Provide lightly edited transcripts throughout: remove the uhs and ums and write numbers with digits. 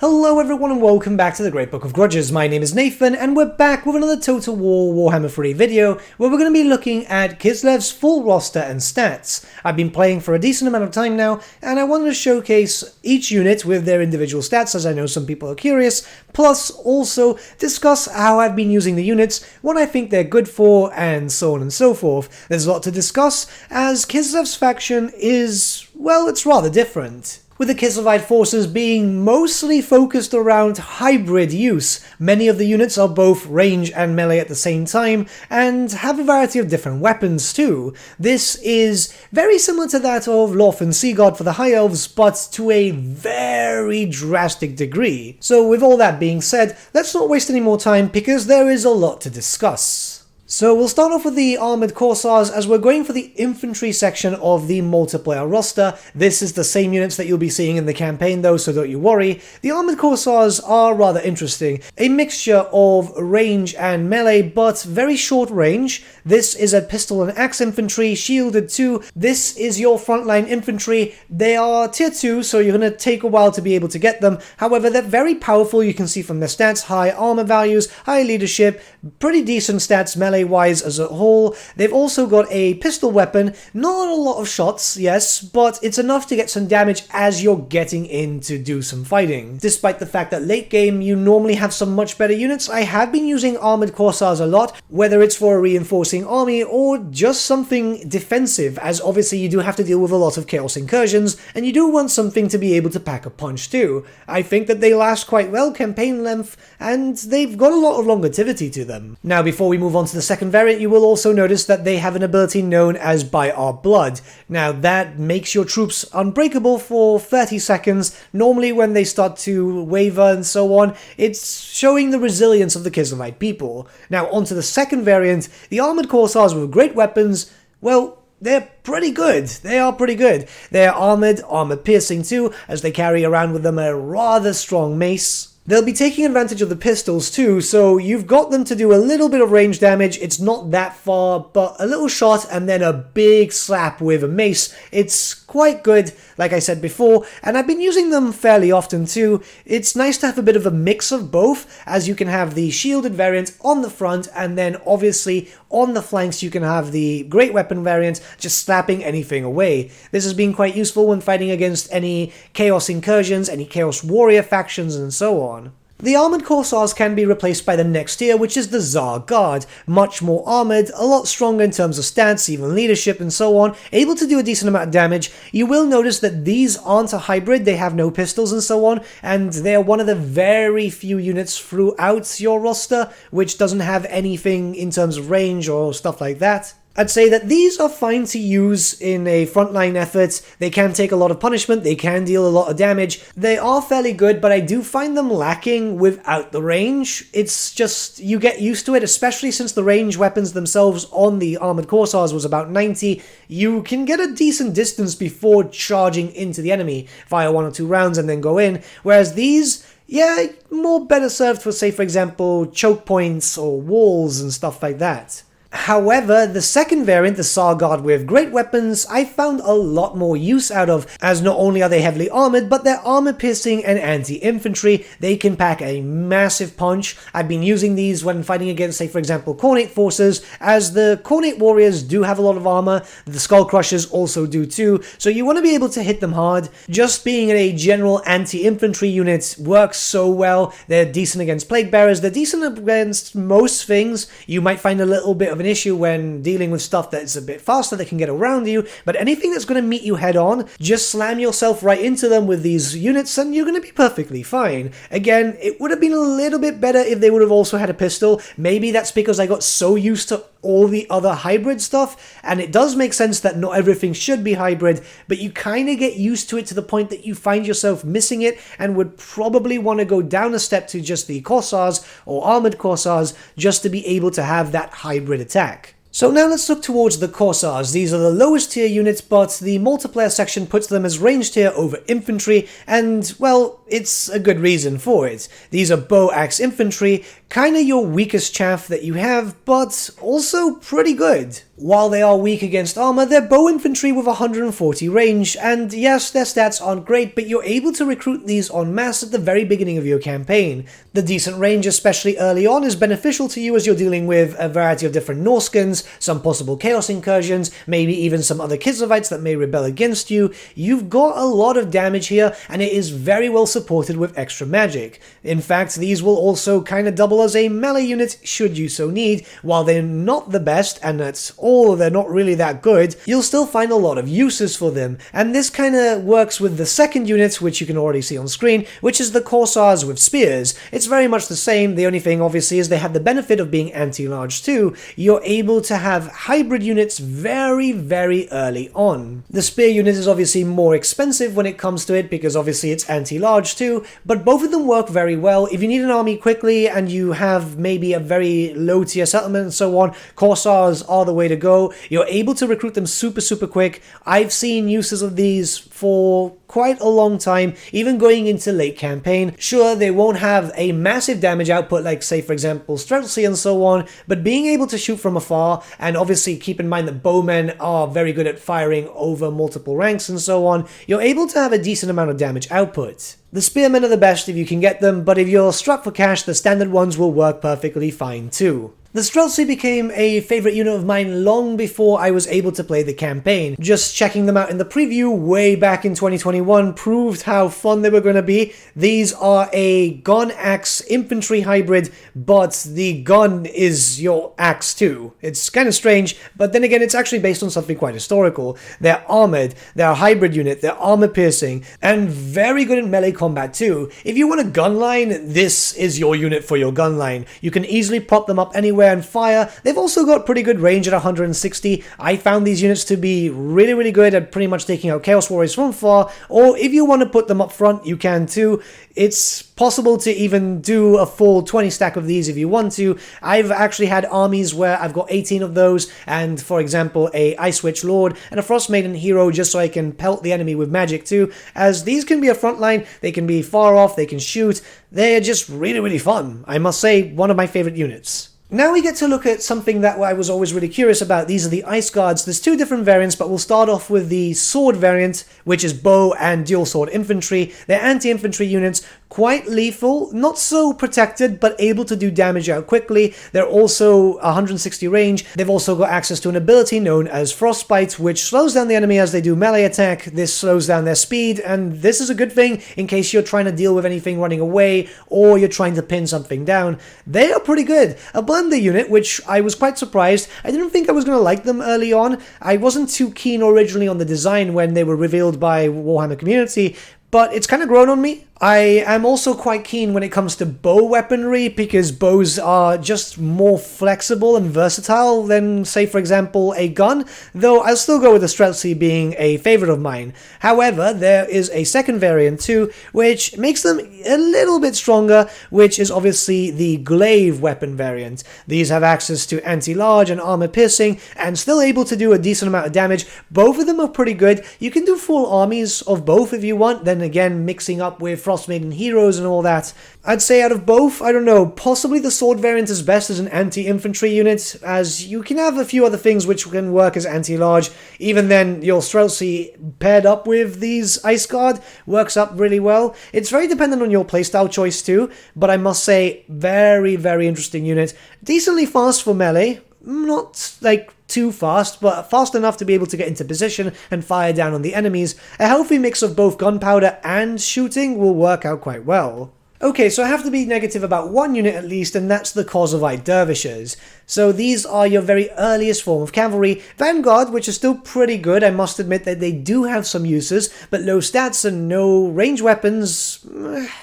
Hello everyone and welcome back to the Great Book of Grudges. My name is Nathan and we're back with another Total War Warhammer 3 video where we're going to be looking at Kislev's full roster and stats. I've been playing for a decent amount of time now and I wanted to showcase each unit with their individual stats as I know some people are curious, plus also discuss how I've been using the units, what I think they're good for, and so on and so forth. There's a lot to discuss as Kislev's faction is, well, it's rather different, with the Kislevite forces being mostly focused around hybrid use. Many of the units are both range and melee at the same time, and have a variety of different weapons too. This is very similar to that of Loth and Sea God for the High Elves, but to a very drastic degree. So with all that being said, let's not waste any more time because there is a lot to discuss. So we'll start off with the Armoured Kossars as we're going for the infantry section of the multiplayer roster. This is the same units that you'll be seeing in the campaign though, so don't you worry. The Armoured Kossars are rather interesting. A mixture of range and melee, but very short range. This is a pistol and axe infantry, shielded 2. This is your frontline infantry. They are tier 2, so you're going to take a while to be able to get them. However, they're very powerful. You can see from their stats, high armor values, high leadership, pretty decent stats melee-wise as a whole. They've also got a pistol weapon, not a lot of shots, yes, but it's enough to get some damage as you're getting in to do some fighting. Despite the fact that late game you normally have some much better units, I have been using Armoured Kossars a lot, whether it's for a reinforcing army or just something defensive, as obviously you do have to deal with a lot of chaos incursions, and you do want something to be able to pack a punch too. I think that they last quite well campaign length, and they've got a lot of longevity to them. Now before we move on to the second variant, you will also notice that they have an ability known as By Our Blood. Now that makes your troops unbreakable for 30 seconds. Normally when they start to waver and so on, it's showing the resilience of the Kislevite people. Now onto the second variant, the Armoured Kossars with great weapons. Well, they're pretty good. They are pretty good. They're armor piercing too, as they carry around with them a rather strong mace. They'll be taking advantage of the pistols too, so you've got them to do a little bit of range damage. It's not that far, but a little shot and then a big slap with a mace. It's quite good, like I said before, and I've been using them fairly often too. It's nice to have a bit of a mix of both, as you can have the shielded variant on the front, and then obviously on the flanks you can have the great weapon variant, just slapping anything away. This has been quite useful when fighting against any chaos incursions, any chaos warrior factions, and so on. The Armoured Kossars can be replaced by the next tier, which is the Tsar Guard. Much more armoured, a lot stronger in terms of stats, even leadership and so on, able to do a decent amount of damage. You will notice that these aren't a hybrid, they have no pistols and so on, and they're one of the very few units throughout your roster which doesn't have anything in terms of range or stuff like that. I'd say that these are fine to use in a frontline effort. They can take a lot of punishment, they can deal a lot of damage. They are fairly good, but I do find them lacking without the range. It's just, you get used to it, especially since the range weapons themselves on the Armoured Kossars was about 90. You can get a decent distance before charging into the enemy, fire 1 or 2 rounds and then go in, whereas these, yeah, more better served for, say for example, choke points or walls and stuff like that. However, the second variant, the Tsar Guard with great weapons, I found a lot more use out of, as not only are they heavily armoured, but they're armor-piercing and anti-infantry. They can pack a massive punch. I've been using these when fighting against, say for example, Cornate forces, as the Cornate warriors do have a lot of armor, the Skull Crushers also do too, so you want to be able to hit them hard. Just being a general anti-infantry unit works so well. They're decent against Plague Bearers, they're decent against most things. You might find a little bit of an issue when dealing with stuff that's a bit faster that can get around you, but anything that's going to meet you head on, just slam yourself right into them with these units and you're going to be perfectly fine. Again, it would have been a little bit better if they would have also had a pistol. Maybe that's because I got so used to all the other hybrid stuff, and it does make sense that not everything should be hybrid, but you kind of get used to it to the point that you find yourself missing it and would probably want to go down a step to just the Kossars or Armoured Kossars just to be able to have that hybrid attack. So now let's look towards the Kossars. These are the lowest tier units, but the multiplayer section puts them as ranged tier over infantry, and well, it's a good reason for it. These are bow axe infantry, kinda your weakest chaff that you have, but also pretty good. While they are weak against armor, they're bow infantry with 140 range, and yes, their stats aren't great, but you're able to recruit these en masse at the very beginning of your campaign. The decent range, especially early on, is beneficial to you as you're dealing with a variety of different Norskins, some possible Chaos incursions, maybe even some other Kislevites that may rebel against you. You've got a lot of damage here, and it is very well supported with extra magic. In fact, these will also kind of double as a melee unit should you so need. While they're not the best, and that's all, they're not really that good, you'll still find a lot of uses for them, and this kind of works with the second unit, which you can already see on screen, which is the Kossars with spears. It's very much the same. The only thing obviously is they have the benefit of being anti-large too. You're able to have hybrid units very early on. The spear unit is obviously more expensive when it comes to it because obviously it's anti-large too, but both of them work very well. If you need an army quickly and you have maybe a very low tier settlement and so on, Kossars are the way to go. You're able to recruit them super quick. I've seen uses of these for quite a long time, even going into late campaign. Sure, they won't have a massive damage output like, say, for example, Streltsi and so on, but being able to shoot from afar, and obviously keep in mind that bowmen are very good at firing over multiple ranks and so on, you're able to have a decent amount of damage output. The spearmen are the best if you can get them, but if you're strapped for cash, the standard ones will work perfectly fine too. The Streltsi became a favourite unit of mine long before I was able to play the campaign. Just checking them out in the preview way back in 2021 proved how fun they were going to be. These are a gun-axe infantry hybrid, but the gun is your axe too. It's kind of strange, but then again it's actually based on something quite historical. They're armoured, they're a hybrid unit, they're armour-piercing, and very good in melee combat too. If you want a gun line, this is your unit for your gun line. You can easily prop them up anywhere and fire. They've also got pretty good range at 160. I found these units to be really good at pretty much taking out Chaos Warriors from far, or if you want to put them up front, you can too. It's possible to even do a full 20 stack of these if you want to. I've actually had armies where I've got 18 of those, and for example a Ice Witch Lord and a Frost Maiden hero just so I can pelt the enemy with magic too, as these can be a front line, they can be far off, they can shoot. They're just really fun. I must say, one of my favorite units. Now we get to look at something that I was always really curious about. These are the Ice Guards. There's two different variants, but we'll start off with the sword variant, which is bow and dual sword infantry. They're anti-infantry units, quite lethal, not so protected, but able to do damage out quickly. They're also 160 range. They've also got access to an ability known as Frostbite, which slows down the enemy as they do melee attack. This slows down their speed, and this is a good thing in case you're trying to deal with anything running away, or you're trying to pin something down. They are pretty good. A Blender unit, which I was quite surprised. I didn't think I was going to like them early on. I wasn't too keen originally on the design when they were revealed by Warhammer community, but it's kind of grown on me. I am also quite keen when it comes to bow weaponry, because bows are just more flexible and versatile than, say, for example, a gun, though I'll still go with the Streltsi being a favourite of mine. However, there is a second variant too, which makes them a little bit stronger, which is obviously the glaive weapon variant. These have access to anti-large and armor-piercing, and still able to do a decent amount of damage. Both of them are pretty good. You can do full armies of both if you want, then again, mixing up with Frost Maiden heroes and all that. I'd say out of both, I don't know, possibly the sword variant is best as an anti-infantry unit, as you can have a few other things which can work as anti-large. Even then, your Streltsi paired up with these Ice Guard works up really well. It's very dependent on your playstyle choice too, but I must say, very interesting unit. Decently fast for melee, not like too fast, but fast enough to be able to get into position and fire down on the enemies. A healthy mix of both gunpowder and shooting will work out quite well. Okay, so I have to be negative about one unit at least, and that's the Kossars Dervishes. So these are your very earliest form of cavalry. Vanguard, which is still pretty good, I must admit that they do have some uses, but low stats and no range weapons,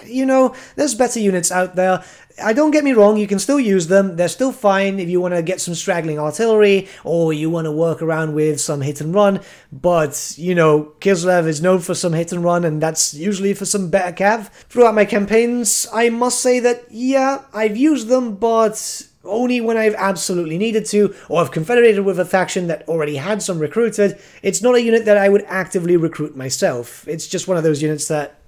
you know, there's better units out there. Don't get me wrong, you can still use them, they're still fine if you want to get some straggling artillery, or you want to work around with some hit and run, but, you know, Kislev is known for some hit and run, and that's usually for some better cav. Throughout my campaigns, I must say that, yeah, I've used them, but only when I've absolutely needed to, or have confederated with a faction that already had some recruited. It's not a unit that I would actively recruit myself. It's just one of those units that,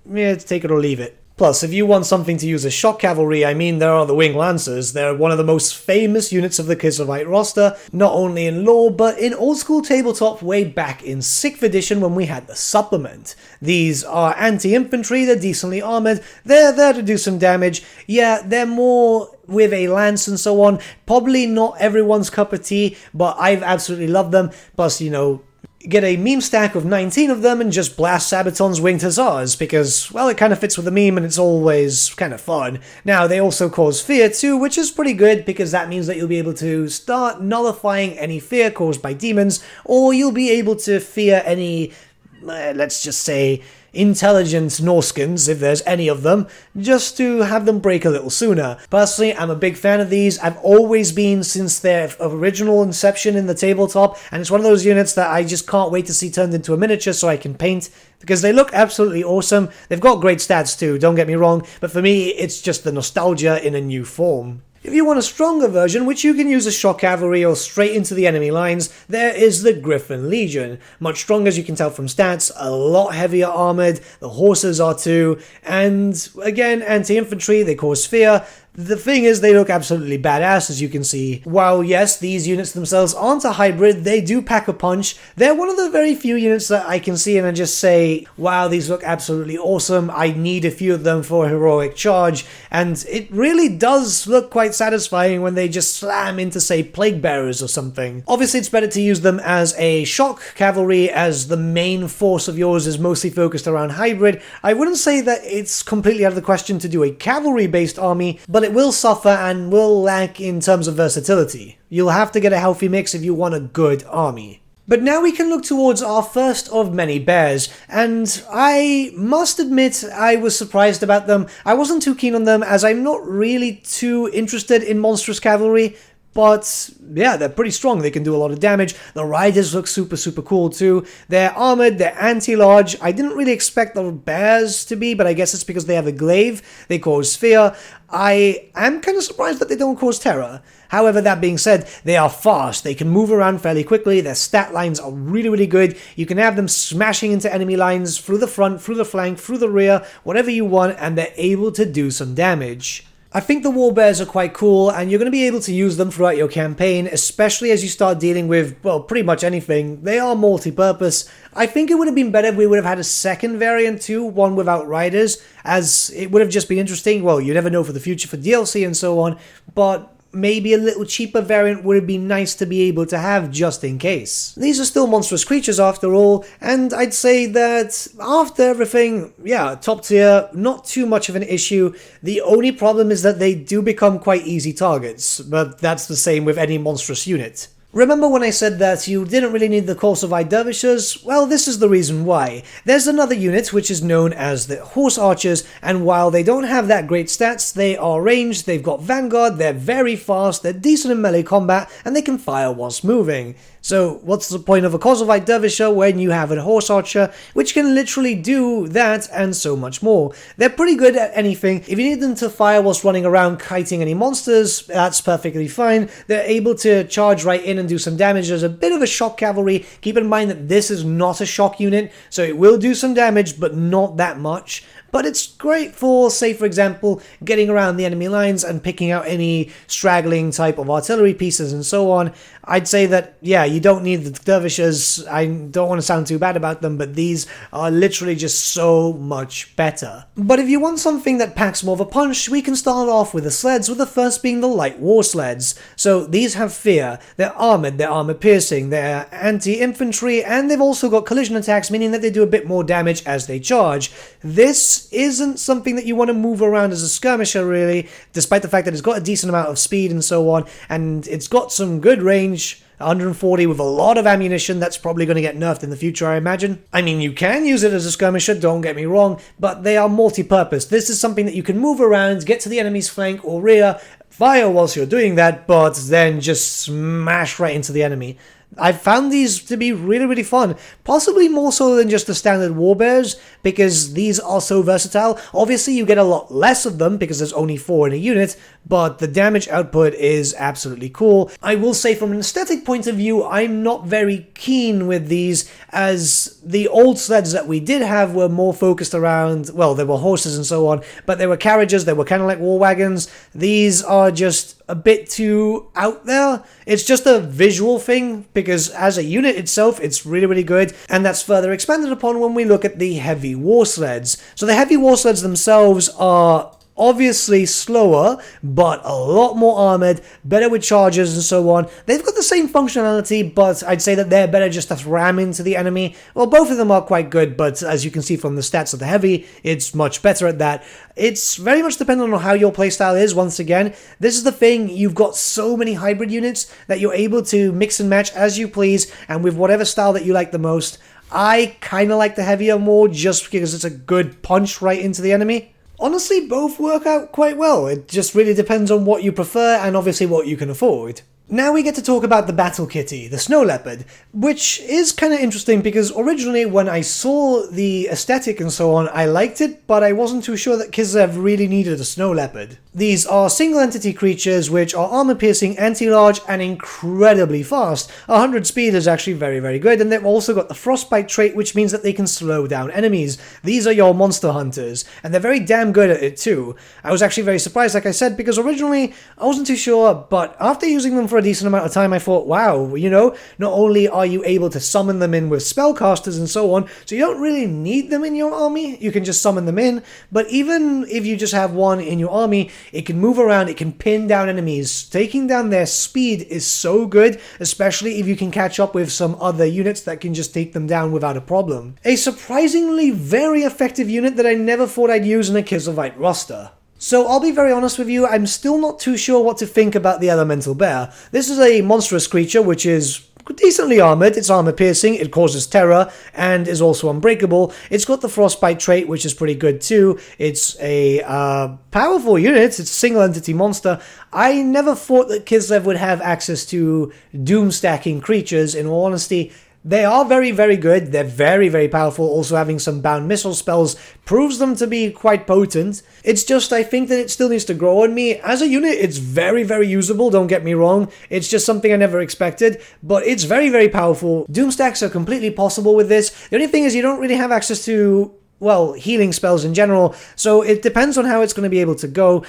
take it or leave it. Plus, if you want something to use as shock cavalry, I mean, there are the Winged Lancers. They're one of the most famous units of the Kislevite roster, not only in lore, but in old school tabletop way back in 6th edition when we had the supplement. These are anti-infantry, they're decently armored, they're there to do some damage. Yeah, they're more with a lance and so on. Probably not everyone's cup of tea, but I've absolutely loved them. Plus, you know, get a meme stack of 19 of them and just blast Sabaton's Winged Hussars, because, well, it kind of fits with the meme and it's always kind of fun. Now, they also cause fear too, which is pretty good, because that means that you'll be able to start nullifying any fear caused by demons, or you'll be able to fear any, let's just say, intelligent Norskins, if there's any of them, just to have them break a little sooner. Personally, I'm a big fan of these. I've always been since their original inception in the tabletop, and it's one of those units that I just can't wait to see turned into a miniature so I can paint, because they look absolutely awesome. They've got great stats too, don't get me wrong, but for me, it's just the nostalgia in a new form. If you want a stronger version, which you can use as shock cavalry or straight into the enemy lines, there is the Griffin Legion. Much stronger, as you can tell from stats, a lot heavier armored, the horses are too, and again, anti-infantry, they cause fear. The thing is, they look absolutely badass, as you can see. While yes, these units themselves aren't a hybrid, they do pack a punch. They're one of the very few units that I can see and I just say, wow, these look absolutely awesome. I need a few of them for a heroic charge. And it really does look quite satisfying when they just slam into, say, Plague Bearers or something. Obviously, it's better to use them as a shock cavalry, as the main force of yours is mostly focused around hybrid. I wouldn't say that it's completely out of the question to do a cavalry-based army, but it will suffer and will lack in terms of versatility. You'll have to get a healthy mix if you want a good army. But now we can look towards our first of many bears, and I must admit I was surprised about them. I wasn't too keen on them, as I'm not really too interested in monstrous cavalry. But yeah, they're pretty strong, they can do a lot of damage. The riders look super cool too. They're armored, they're anti-large. I didn't really expect the bears to be, but I guess it's because they have a glaive. They cause fear. I am kind of surprised that they don't cause terror. However, that being said, they are fast. They can move around fairly quickly. Their stat lines are really good. You can have them smashing into enemy lines through the front, through the flank, through the rear, whatever you want, and they're able to do some damage. I think the war bears are quite cool, and you're going to be able to use them throughout your campaign, especially as you start dealing with, well, pretty much anything. They are multi-purpose. I think it would have been better if we would have had a second variant too, one without riders, as it would have just been interesting. Well, you never know for the future for DLC and so on, but maybe a little cheaper variant would have been nice to be able to have just in case. These are still monstrous creatures after all, and I'd say that after everything, yeah, top tier, not too much of an issue. The only problem is that they do become quite easy targets, but that's the same with any monstrous unit. Remember when I said that you didn't really need the Kossars Dervishes? Well, this is the reason why. There's another unit which is known as the Horse Archers, and while they don't have that great stats, they are ranged, they've got Vanguard, they're very fast, they're decent in melee combat, and they can fire whilst moving. So what's the point of a Kossars Dervisher when you have a Horse Archer, which can literally do that and so much more? They're pretty good at anything. If you need them to fire whilst running around kiting any monsters, that's perfectly fine. They're able to charge right in and do some damage as a bit of a shock cavalry. Keep in mind that this is not a shock unit, so it will do some damage, but not that much. But it's great for, say for example, getting around the enemy lines and picking out any straggling type of artillery pieces and so on. I'd say that, yeah, you don't need the dervishes. I don't want to sound too bad about them, but these are literally just so much better. But if you want something that packs more of a punch, we can start off with the sleds, with the first being the light war sleds. So these have fear, they're armor piercing, they're anti-infantry, and they've also got collision attacks, meaning that they do a bit more damage as they charge. This isn't something that you want to move around as a skirmisher really, despite the fact that it's got a decent amount of speed and so on, and it's got some good range. 140 with a lot of ammunition. That's probably going to get nerfed in the future, I imagine. I mean, you can use it as a skirmisher, don't get me wrong, but they are multi-purpose. This is something that you can move around, get to the enemy's flank or rear, fire whilst you're doing that, but then just smash right into the enemy. I've found these to be really, really fun. Possibly more so than just the standard warbears, because these are so versatile. Obviously, you get a lot less of them because there's only 4 in a unit, but the damage output is absolutely cool. I will say from an aesthetic point of view, I'm not very keen with these, as the old sleds that we did have were more focused around, well, there were horses and so on, but they were carriages, they were kind of like war wagons. These are just a bit too out there. It's just a visual thing, because as a unit itself, it's really, really good, and that's further expanded upon when we look at the heavy war sleds. So the heavy war sleds themselves are obviously slower, but a lot more armored, better with charges and so on. They've got the same functionality, but I'd say that they're better just to ram into the enemy. Well, both of them are quite good, but as you can see from the stats of the heavy, it's much better at that. It's very much dependent on how your playstyle is. Once again, this is the thing, you've got so many hybrid units that you're able to mix and match as you please, and with whatever style that you like the most. I kind of like the heavier more, just because it's a good punch right into the enemy. Honestly, both work out quite well. It just really depends on what you prefer and obviously what you can afford. Now we get to talk about the battle kitty, the snow leopard, which is kind of interesting because originally when I saw the aesthetic and so on, I liked it, but I wasn't too sure that Kislev really needed a snow leopard. These are single entity creatures which are armor piercing, anti-large, and incredibly fast. 100 speed is actually very, very good, and they've also got the frostbite trait, which means that they can slow down enemies. These are your monster hunters, and they're very damn good at it too. I was actually very surprised, like I said, because originally I wasn't too sure, but after using them for a decent amount of time, I thought, wow, you know, not only are you able to summon them in with spellcasters and so on, so you don't really need them in your army, you can just summon them in, but even if you just have one in your army, it can move around, it can pin down enemies. Taking down their speed is so good, especially if you can catch up with some other units that can just take them down without a problem. A surprisingly very effective unit that I never thought I'd use in a Kislevite roster. So I'll be very honest with you, I'm still not too sure what to think about the Elemental Bear. This is a monstrous creature which is decently armored, it's armor piercing, it causes terror, and is also unbreakable. It's got the frostbite trait, which is pretty good too. It's a powerful unit, it's a single entity monster. I never thought that Kislev would have access to doom stacking creatures, in all honesty. They are very, very good. They're very, very powerful. Also having some bound missile spells proves them to be quite potent. It's just, I think that it still needs to grow on me. As a unit, it's very, very usable, don't get me wrong. It's just something I never expected, but it's very, very powerful. Doomstacks are completely possible with this. The only thing is you don't really have access to, well, healing spells in general, so it depends on how it's going to be able to go,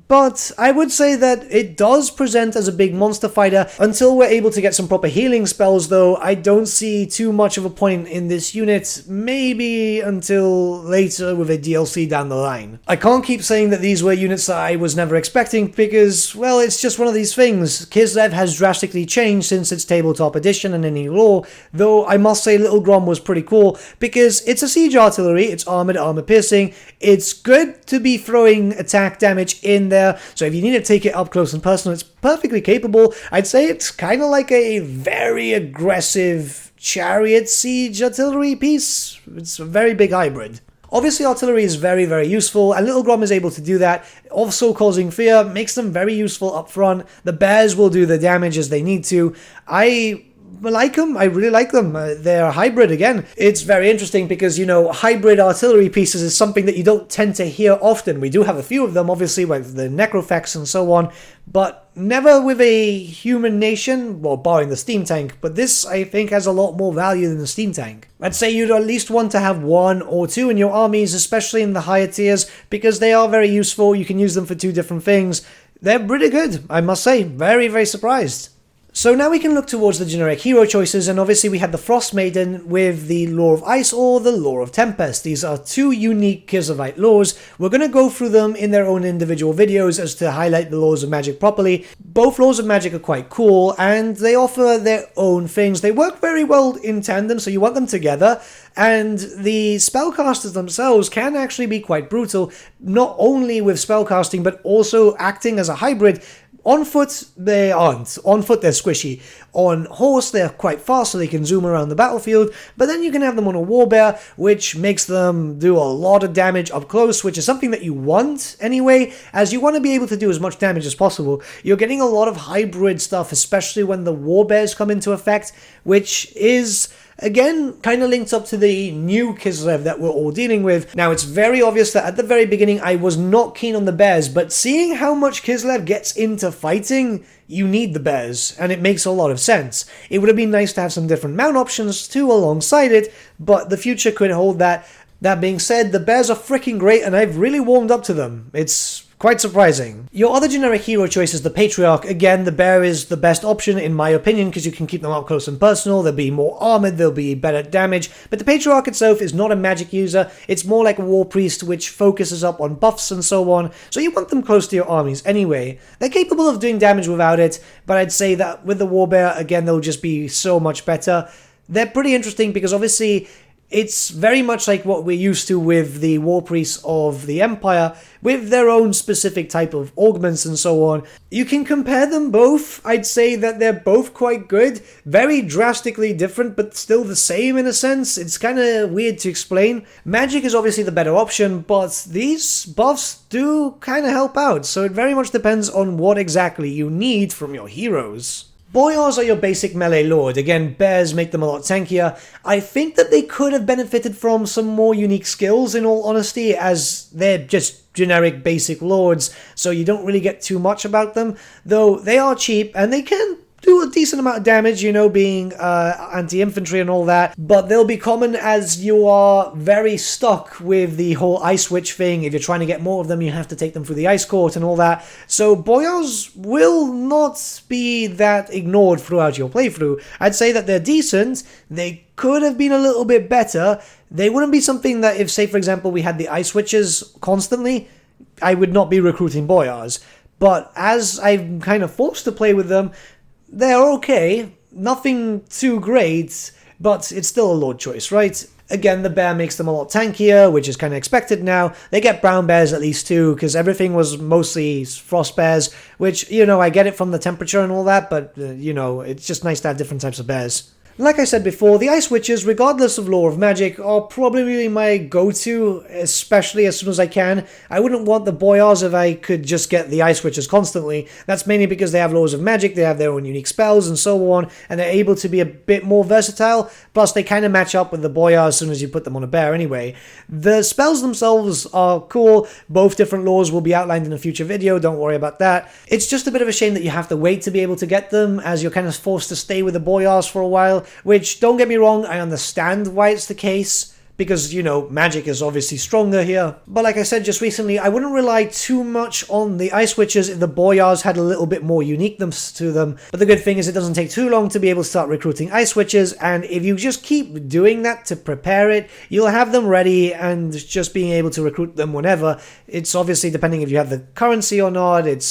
but I would say that it does present as a big monster fighter. Until we're able to get some proper healing spells though, I don't see too much of a point in this unit, maybe until later with a DLC down the line. I can't keep saying that these were units that I was never expecting because, well, it's just one of these things. Kislev has drastically changed since its tabletop edition and any lore, though I must say Little Grom was pretty cool because it's a siege artillery, it's armored, armor piercing, it's good to be throwing attack damage in there, so if you need to take it up close and personal, it's perfectly capable. I'd say it's kind of like a very aggressive chariot siege artillery piece. It's a very big hybrid. Obviously, artillery is very, very useful, and Little Grom is able to do that. Also causing fear makes them very useful up front. The bears will do the damage as they need to. I like them. I really like them. They're hybrid again. It's very interesting because, you know, hybrid artillery pieces is something that you don't tend to hear often. We do have a few of them, obviously, with the necrofax and so on, but never with a human nation, well, barring the steam tank, but this, I think, has a lot more value than the steam tank. I'd say you'd at least want to have 1 or 2 in your armies, especially in the higher tiers, because they are very useful. You can use them for 2 different things. They're pretty good, I must say. Very, very surprised. So now we can look towards the generic hero choices, and obviously we had the Frost Maiden with the Lore of Ice or the Lore of Tempest. These are 2 unique Kislevite lores. We're going to go through them in their own individual videos as to highlight the lores of magic properly. Both lores of magic are quite cool, and they offer their own things. They work very well in tandem, so you want them together. And the spellcasters themselves can actually be quite brutal, not only with spellcasting, but also acting as a hybrid. On foot, they aren't. On foot, they're squishy. On horse, they're quite fast, so they can zoom around the battlefield. But then you can have them on a warbear, which makes them do a lot of damage up close, which is something that you want anyway, as you want to be able to do as much damage as possible. You're getting a lot of hybrid stuff, especially when the warbears come into effect, which is, again, kind of linked up to the new Kislev that we're all dealing with. Now, it's very obvious that at the very beginning I was not keen on the bears, but seeing how much Kislev gets into fighting, you need the bears, and it makes a lot of sense. It would have been nice to have some different mount options too alongside it, but the future could hold that. That being said, the bears are freaking great, and I've really warmed up to them. It's quite surprising. Your other generic hero choice is the Patriarch. Again, the bear is the best option in my opinion because you can keep them up close and personal, they'll be more armored, they'll be better damage, but the Patriarch itself is not a magic user, it's more like a war priest which focuses up on buffs and so on, so you want them close to your armies anyway. They're capable of doing damage without it, but I'd say that with the Warbear, again, they'll just be so much better. They're pretty interesting because obviously it's very much like what we're used to with the war priests of the Empire, with their own specific type of augments and so on. You can compare them both. I'd say that they're both quite good, very drastically different, but still the same in a sense. It's kind of weird to explain. Magic is obviously the better option, but these buffs do kind of help out, so it very much depends on what exactly you need from your heroes. Boyars are your basic melee lord. Again, bears make them a lot tankier. I think that they could have benefited from some more unique skills, in all honesty, as they're just generic basic lords, so you don't really get too much about them, though they are cheap and they can do a decent amount of damage, you know, being anti-infantry and all that, but they'll be common as you are very stuck with the whole Ice Witch thing. If you're trying to get more of them, you have to take them through the Ice Court and all that, so Boyars will not be that ignored throughout your playthrough. I'd say that they're decent, they could have been a little bit better. They wouldn't be something that if, say for example, we had the Ice Witches constantly, I would not be recruiting Boyars, but as I'm kind of forced to play with them, they're okay, nothing too great, but it's still a lord choice, right? Again, the bear makes them a lot tankier, which is kind of expected now. They get brown bears at least too, because everything was mostly frost bears, which, you know, I get it from the temperature and all that, but, you know, it's just nice to have different types of bears. Like I said before, the Ice Witches, regardless of lore of magic, are probably my go-to, especially as soon as I can. I wouldn't want the Boyars if I could just get the Ice Witches constantly. That's mainly because they have laws of magic, they have their own unique spells and so on, and they're able to be a bit more versatile, plus they kind of match up with the Boyars as soon as you put them on a bear anyway. The spells themselves are cool, both different laws will be outlined in a future video, don't worry about that. It's just a bit of a shame that you have to wait to be able to get them, as you're kind of forced to stay with the Boyars for a while, which, don't get me wrong, I understand why it's the case, because, you know, magic is obviously stronger here. But like I said just recently, I wouldn't rely too much on the Ice Witches if the Boyars had a little bit more uniqueness to them. But the good thing is it doesn't take too long to be able to start recruiting Ice Witches, and if you just keep doing that to prepare it, you'll have them ready, and just being able to recruit them whenever. It's obviously depending if you have the currency or not, it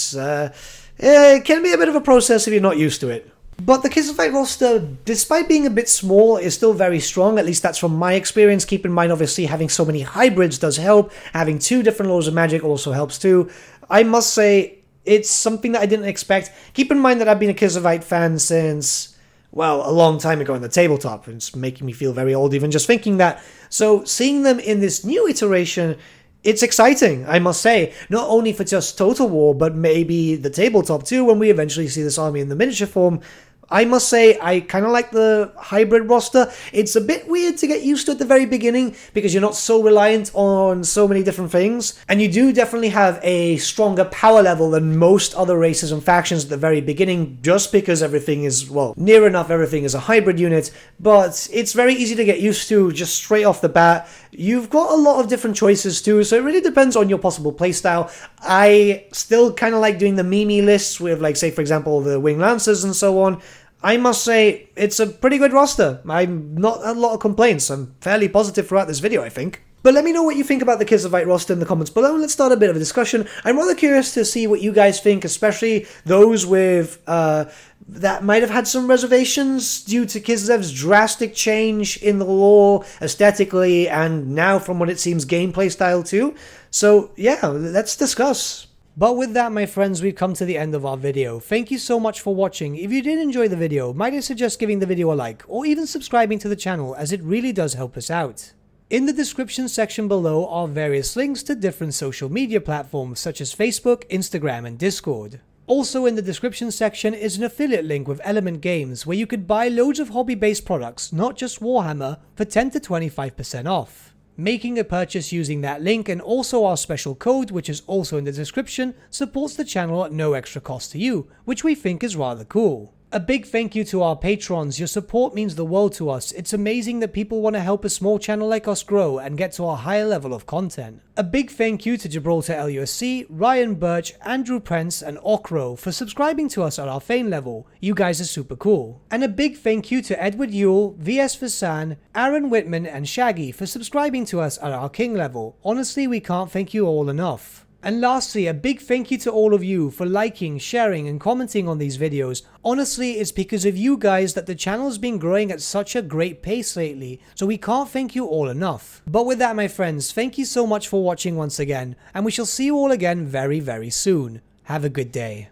can be a bit of a process if you're not used to it. But the Kislev roster, despite being a bit small, is still very strong, at least that's from my experience. Keep in mind, obviously, having so many hybrids does help. Having 2 different laws of magic also helps too. I must say, it's something that I didn't expect. Keep in mind that I've been a Kislevite fan since, well, a long time ago in the tabletop. It's making me feel very old even just thinking that. So seeing them in this new iteration, it's exciting, I must say, not only for just Total War, but maybe the tabletop too, when we eventually see this army in the miniature form. I must say, I kind of like the hybrid roster. It's a bit weird to get used to at the very beginning, because you're not so reliant on so many different things, and you do definitely have a stronger power level than most other races and factions at the very beginning, just because everything is, well, near enough everything is a hybrid unit, but it's very easy to get used to just straight off the bat. You've got a lot of different choices too, so it really depends on your possible playstyle. I still kind of like doing the Mimi lists with, like, say for example, the Wing Lancers and so on. I must say, it's a pretty good roster. I'm not a lot of complaints. I'm fairly positive throughout this video, I think. But let me know what you think about the Kislevite roster in the comments below, and let's start a bit of a discussion. I'm rather curious to see what you guys think, especially those with that might have had some reservations due to Kislev's drastic change in the lore, aesthetically, and now from what it seems gameplay style too. So yeah, let's discuss. But with that, my friends, we've come to the end of our video. Thank you so much for watching. If you did enjoy the video, might I suggest giving the video a like, or even subscribing to the channel, as it really does help us out. In the description section below are various links to different social media platforms such as Facebook, Instagram, and Discord. Also in the description section is an affiliate link with Element Games where you could buy loads of hobby-based products, not just Warhammer, for 10 to 25% off. Making a purchase using that link and also our special code, which is also in the description, supports the channel at no extra cost to you, which we think is rather cool. A big thank you to our patrons. Your support means the world to us. It's amazing that people want to help a small channel like us grow and get to a higher level of content. A big thank you to Gibraltar LUSC, Ryan Bertsche, Andrew Prince, and Okro for subscribing to us at our Fane level. You guys are super cool. And a big thank you to Edward Yule, VS Vasan, Aaron Whitman, and Shaggy for subscribing to us at our King level. Honestly, we can't thank you all enough. And lastly, a big thank you to all of you for liking, sharing, and commenting on these videos. Honestly, it's because of you guys that the channel's been growing at such a great pace lately, so we can't thank you all enough. But with that, my friends, thank you so much for watching once again, and we shall see you all again very, very soon. Have a good day.